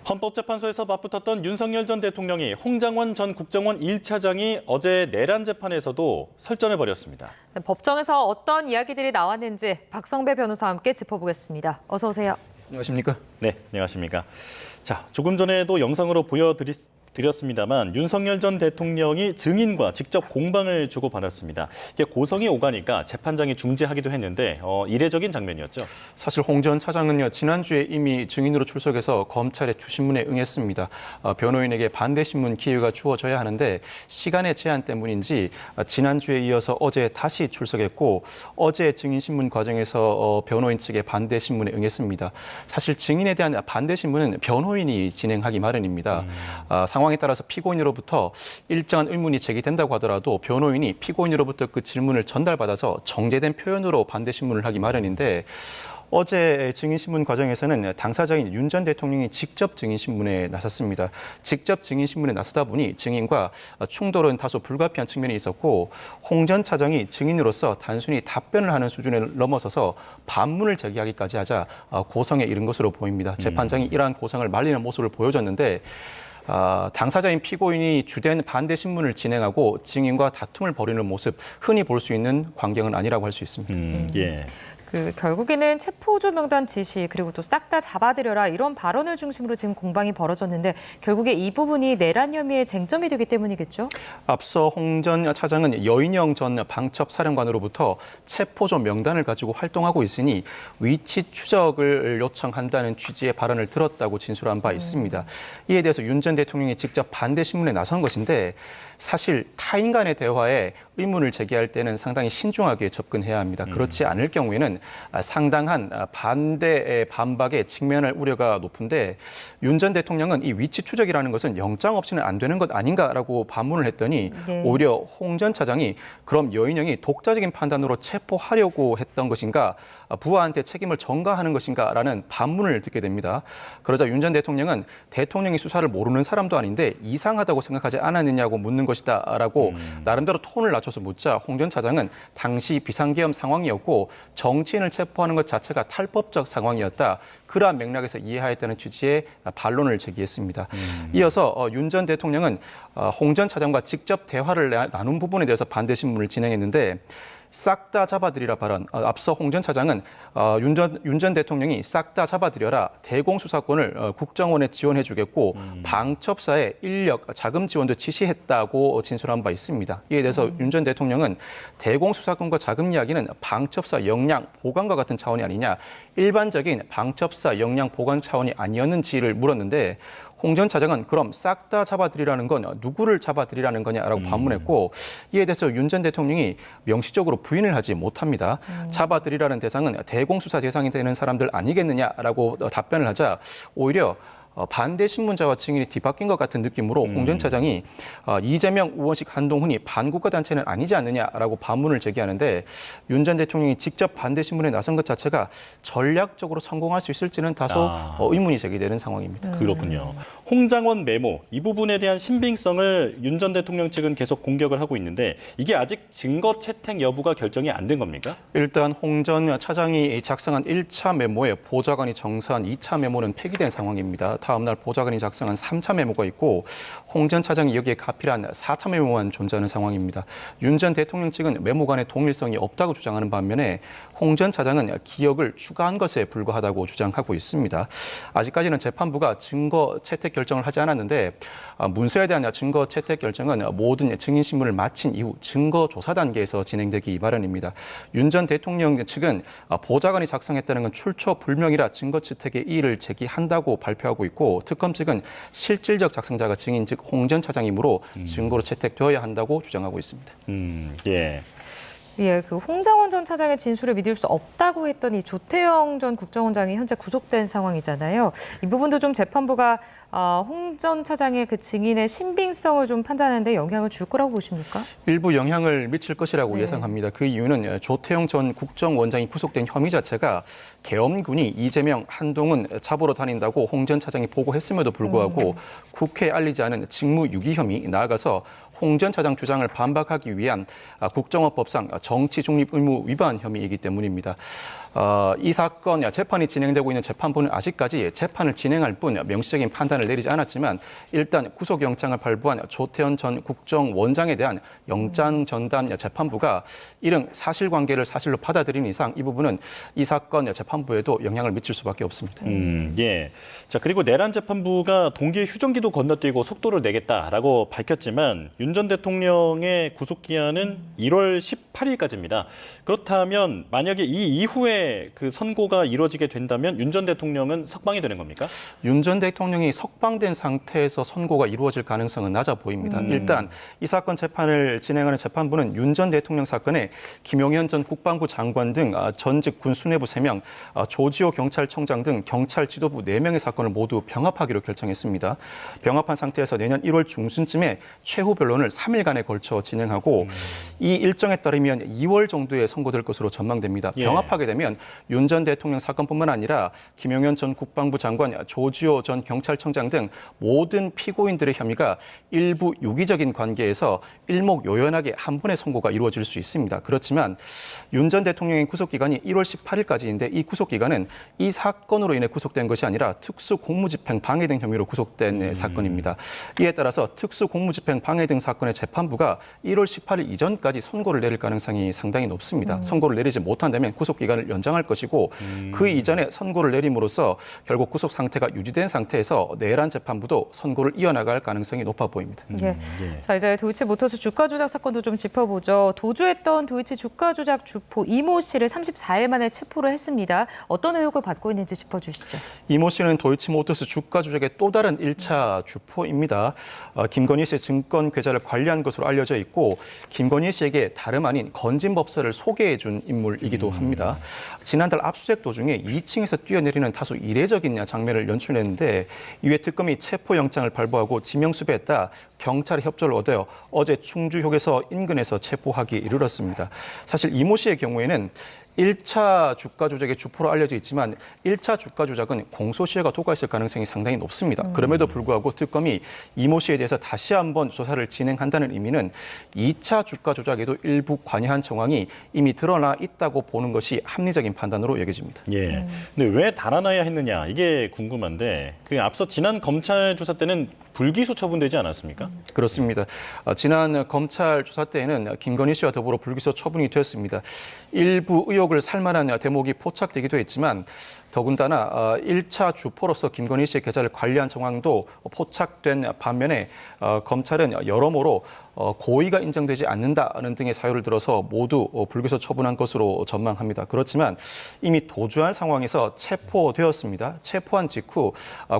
헌법재판소에서 맞붙었던 윤석열 전 대통령이 홍장원 전 국정원 1차장이 어제 내란 재판에서도 설전을 벌였습니다. 법정에서 어떤 이야기들이 나왔는지 박성배 변호사와 함께 짚어보겠습니다. 어서 오세요. 안녕하십니까? 네, 안녕하십니까? 자, 조금 전에도 영상으로 보여드렸습니다만 윤석열 전 대통령이 증인과 직접 공방을 주고받았습니다. 이게 고성이 오가니까 재판장이 중지하기도 했는데 이례적인 장면이었죠. 사실 홍 전 차장은요, 지난주에 이미 증인으로 출석해서 검찰의 주신문에 응했습니다. 변호인에게 반대 신문 기회가 주어져야 하는데 시간의 제한 때문인지 지난주에 이어서 어제 다시 출석했고 어제 증인 신문 과정에서 변호인 측의 반대 신문에 응했습니다. 사실 증인에 대한 반대 신문은 변호인이 진행하기 마련입니다. 상황에 따라서 피고인으로부터 일정한 의문이 제기된다고 하더라도 변호인이 피고인으로부터 그 질문을 전달받아서 정제된 표현으로 반대 신문을 하기 마련인데 어제 증인신문 과정에서는 당사자인 윤 전 대통령이 직접 증인신문에 나섰습니다. 직접 증인신문에 나서다 보니 증인과 충돌은 다소 불가피한 측면이 있었고 홍 전 차장이 증인으로서 단순히 답변을 하는 수준을 넘어서서 반문을 제기하기까지 하자 고성에 이른 것으로 보입니다. 재판장이 이러한 고성을 말리는 모습을 보여줬는데 당사자인 피고인이 주된 반대 신문을 진행하고 증인과 다툼을 벌이는 모습, 흔히 볼 수 있는 광경은 아니라고 할 수 있습니다. 예. 결국에는 체포조 명단 지시 그리고 또 싹 다 잡아들여라 이런 발언을 중심으로 지금 공방이 벌어졌는데 결국에 이 부분이 내란 혐의의 쟁점이 되기 때문이겠죠? 앞서 홍 전 차장은 여인영 전 방첩 사령관으로부터 체포조 명단을 가지고 활동하고 있으니 위치 추적을 요청한다는 취지의 발언을 들었다고 진술한 바 있습니다. 이에 대해서 윤 전 대통령이 직접 반대 신문에 나선 것인데 사실 타인 간의 대화에 의문을 제기할 때는 상당히 신중하게 접근해야 합니다. 그렇지 않을 경우에는 상당한 반대의 반박에 직면할 우려가 높은데 윤 전 대통령은 이 위치 추적이라는 것은 영장 없이는 안 되는 것 아닌가라고 반문을 했더니 오히려 홍 전 차장이 그럼 여인영이 독자적인 판단으로 체포하려고 했던 것인가 부하한테 책임을 전가하는 것인가라는 반문을 듣게 됩니다. 그러자 윤 전 대통령은 대통령이 수사를 모르는 사람도 아닌데 이상하다고 생각하지 않았느냐고 묻는 것이다라고 나름대로 톤을 낮춰서 묻자 홍 전 차장은 당시 비상계엄 상황이었고 정치인을 체포하는 것 자체가 탈법적 상황이었다. 그러한 맥락에서 이해하였다는 취지의 반론을 제기했습니다. 이어서 윤 전 대통령은 홍 전 차장과 직접 대화를 나눈 부분에 대해서 반대 신문을 진행했는데 싹 다 잡아들이라 발언. 앞서 홍 전 차장은 윤 전 대통령이 싹 다 잡아들여라. 대공수사권을 국정원에 지원해주겠고 방첩사에 인력, 자금 지원도 지시했다고 진술한 바 있습니다. 이에 대해서 윤 전 대통령은 대공수사권과 자금 이야기는 방첩사 역량 보강과 같은 차원이 아니냐. 일반적인 방첩사 역량 보강 차원이 아니었는지를 물었는데 홍 전 차장은 그럼 싹 다 잡아들이라는 건 누구를 잡아들이라는 거냐라고 반문했고 이에 대해서 윤 전 대통령이 명시적으로 부인을 하지 못합니다. 잡아들이라는 대상은 대공수사 대상이 되는 사람들 아니겠느냐라고 답변을 하자 오히려 반대 신문자와 증인이 뒤바뀐 것 같은 느낌으로 홍 전 차장이 이재명, 우원식, 한동훈이 반국가 단체는 아니지 않느냐라고 반문을 제기하는데 윤 전 대통령이 직접 반대 신문에 나선 것 자체가 전략적으로 성공할 수 있을지는 다소 의문이 제기되는 상황입니다. 그렇군요. 홍장원 메모, 이 부분에 대한 신빙성을 윤 전 대통령 측은 계속 공격을 하고 있는데 이게 아직 증거 채택 여부가 결정이 안 된 겁니까? 일단 홍 전 차장이 작성한 1차 메모에 보좌관이 정사한 2차 메모는 폐기된 상황입니다. 다음 날 보좌관이 작성한 3차 메모가 있고 홍 전 차장이 여기에 가필한 4차 메모만 존재하는 상황입니다. 윤 전 대통령 측은 메모 간의 동일성이 없다고 주장하는 반면에 홍 전 차장은 기억을 추가한 것에 불과하다고 주장하고 있습니다. 아직까지는 재판부가 증거 채택 결정을 하지 않았는데 문서에 대한 증거 채택 결정은 모든 증인 신문을 마친 이후 증거 조사 단계에서 진행되기 마련입니다. 윤 전 대통령 측은 보좌관이 작성했다는 건 출처 불명이라 증거 채택에 이의를 제기한다고 발표하고 있고 특검 측은 실질적 작성자가 증인 즉 홍 전 차장이므로 증거로 채택되어야 한다고 주장하고 있습니다. 예, 홍장원 전 차장의 진술을 믿을 수 없다고 했더니 조태영 전 국정원장이 현재 구속된 상황이잖아요. 이 부분도 좀 재판부가 홍 전 차장의 그 증인의 신빙성을 좀 판단하는데 영향을 줄 거라고 보십니까? 일부 영향을 미칠 것이라고 예상합니다. 그 이유는 조태영 전 국정원장이 구속된 혐의 자체가 계엄군이 이재명, 한동훈 잡으러 다닌다고 홍 전 차장이 보고했음에도 불구하고 국회에 알리지 않은 직무유기 혐의, 나아가서 홍 전 차장 주장을 반박하기 위한 국정원법상 정치 중립 의무 위반 혐의이기 때문입니다. 이 사건 재판이 진행되고 있는 재판부는 아직까지 재판을 진행할 뿐 명시적인 판단을 내리지 않았지만 일단 구속영장을 발부한 조태현 전 국정원장에 대한 영장 전담 재판부가 이른 사실관계를 사실로 받아들인 이상 이 부분은 이 사건 재판부에도 영향을 미칠 수밖에 없습니다. 예. 자, 그리고 내란 재판부가 동기의 휴전기도 건너뛰고 속도를 내겠다라고 밝혔지만 윤 전 대통령의 구속 기한은 1월 18일까지입니다. 그렇다면 만약에 이 이후에 그 선고가 이루어지게 된다면 윤 전 대통령은 석방이 되는 겁니까? 윤 전 대통령이 석방된 상태에서 선고가 이루어질 가능성은 낮아 보입니다. 일단 이 사건 재판을 진행하는 재판부는 윤 전 대통령 사건에 김용현 전 국방부 장관 등 전직 군 수뇌부 3명, 조지호 경찰청장 등 경찰 지도부 4명의 사건을 모두 병합하기로 결정했습니다. 병합한 상태에서 내년 1월 중순쯤에 최후 변론을 3일간에 걸쳐 진행하고 이 일정에 따르면 2월 정도에 선고될 것으로 전망됩니다. 예. 병합하게 되면 윤 전 대통령 사건뿐만 아니라 김용현 전 국방부 장관, 조지호 전 경찰청장 등 모든 피고인들의 혐의가 일부 유기적인 관계에서 일목요연하게 한 번의 선고가 이루어질 수 있습니다. 그렇지만 윤 전 대통령의 구속기간이 1월 18일까지인데 이 구속기간은 이 사건으로 인해 구속된 것이 아니라 특수공무집행 방해 등 혐의로 구속된 사건입니다. 이에 따라서 특수공무집행 방해 등 사건의 재판부가 1월 18일 이전까지 선고를 내릴 가능성이 상당히 높습니다. 선고를 내리지 못한다면 구속기간을 연장할 것이고 그 이전에 선고를 내림으로써 결국 구속 상태가 유지된 상태에서 내란 재판부도 선고를 이어나갈 가능성이 높아 보입니다. 예. 자, 이제 도이치모터스 주가 조작 사건도 좀 짚어보죠. 도주했던 도이치 주가 조작 주포 이모 씨를 34일 만에 체포를 했습니다. 어떤 의혹을 받고 있는지 짚어주시죠. 이모 씨는 도이치모터스 주가 조작의 또 다른 1차 주포입니다. 김건희 씨의 증권 계좌를 관리한 것으로 알려져 있고 김건희 씨에게 다름 아닌 건진법사를 소개해 준 인물이기도 합니다. 지난달 압수수색 도중에 2층에서 뛰어내리는 다소 이례적인 장면을 연출했는데 이후에 특검이 체포영장을 발부하고 지명수배했다 경찰의 협조를 얻어 어제 충주효에서 인근에서 체포하기에 이르렀습니다. 사실 이모 씨의 경우에는 1차 주가 조작의 주포로 알려져 있지만 1차 주가 조작은 공소시효가 도과했을 가능성이 상당히 높습니다. 그럼에도 불구하고 특검이 이모 씨에 대해서 다시 한번 조사를 진행한다는 의미는 2차 주가 조작에도 일부 관여한 정황이 이미 드러나 있다고 보는 것이 합리적인 판단으로 여겨집니다. 예. 근데 왜 달아나야 했느냐 이게 궁금한데 그 앞서 지난 검찰 조사 때는 불기소 처분되지 않았습니까? 그렇습니다. 지난 검찰 조사 때에는 김건희 씨와 더불어 불기소 처분이 되었습니다. 일부 의혹을 살만한 대목이 포착되기도 했지만 더군다나 1차 주포로서 김건희 씨의 계좌를 관리한 정황도 포착된 반면에 검찰은 여러모로 고의가 인정되지 않는다는 등의 사유를 들어서 모두 불기소 처분한 것으로 전망합니다. 그렇지만 이미 도주한 상황에서 체포되었습니다. 체포한 직후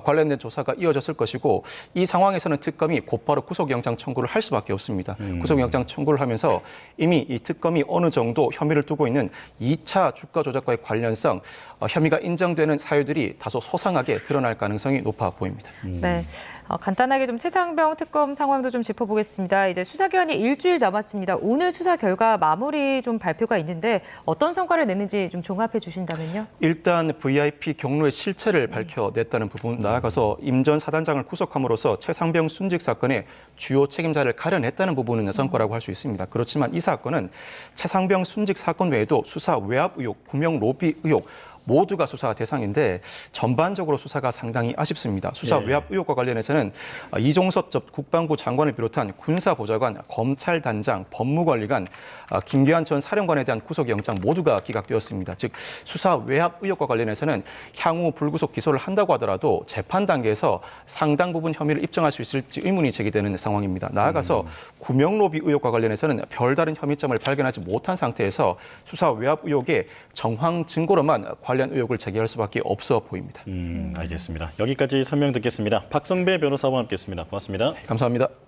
관련된 조사가 이어졌을 것이고 이 상황에서는 특검이 곧바로 구속영장 청구를 할 수밖에 없습니다. 구속영장 청구를 하면서 이미 이 특검이 어느 정도 혐의를 두고 있는 2차 주가 조작과의 관련성, 혐의가 인정되는 사유들이 다소 소상하게 드러날 가능성이 높아 보입니다. 네. 간단하게 좀 최상병 특검 상황도 좀 짚어보겠습니다. 이제 수사 기한이 일주일 남았습니다. 오늘 수사 결과 마무리 좀 발표가 있는데 어떤 성과를 냈는지 좀 종합해 주신다면요. 일단 VIP 경로의 실체를 밝혀냈다는 부분, 나아가서 임 전 사단장을 구속함으로써 최상병 순직 사건의 주요 책임자를 가려냈다는 부분은 성과라고 할 수 있습니다. 그렇지만 이 사건은 최상병 순직 사건 외에도 수사 외압 의혹, 구명 로비 의혹, 모두가 수사 대상인데 전반적으로 수사가 상당히 아쉽습니다. 수사 외압 의혹과 관련해서는 이종섭 전 국방부 장관을 비롯한 군사보좌관, 검찰단장, 법무관리관, 김계한 전 사령관에 대한 구속영장 모두가 기각되었습니다. 즉 수사 외압 의혹과 관련해서는 향후 불구속 기소를 한다고 하더라도 재판 단계에서 상당 부분 혐의를 입증할 수 있을지 의문이 제기되는 상황입니다. 나아가서 구명로비 의혹과 관련해서는 별다른 혐의점을 발견하지 못한 상태에서 수사 외압 의혹의 정황 증거로만 관련 의혹을 제기할 수밖에 없어 보입니다. 알겠습니다. 여기까지 설명 듣겠습니다. 박성배 변호사와 함께했습니다. 고맙습니다. 감사합니다.